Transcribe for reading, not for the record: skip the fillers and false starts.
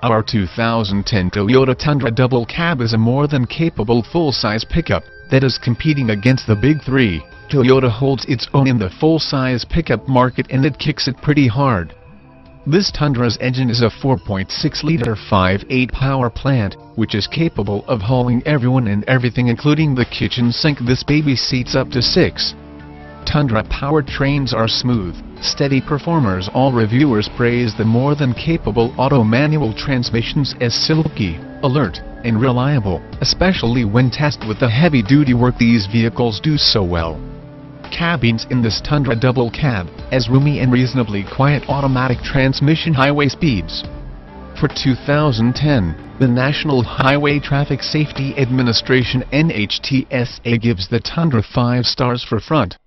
Our 2010 Toyota Tundra Double Cab is a more than capable full-size pickup that is competing against the big three. Toyota holds its own in the full-size pickup market, and it kicks it pretty hard. This Tundra's engine is a 4.6-liter 5.8 power plant, which is capable of hauling everyone and everything including the kitchen sink. This baby seats up to 6. Tundra powertrains are smooth, steady performers. All reviewers praise the more than capable auto-manual transmissions as silky, alert, and reliable, especially when tasked with the heavy-duty work these vehicles do so well. Cabins in this Tundra Double Cab, as roomy and reasonably quiet automatic transmission. Highway speeds. For 2010, the National Highway Traffic Safety Administration (NHTSA) gives the Tundra 5 stars for front,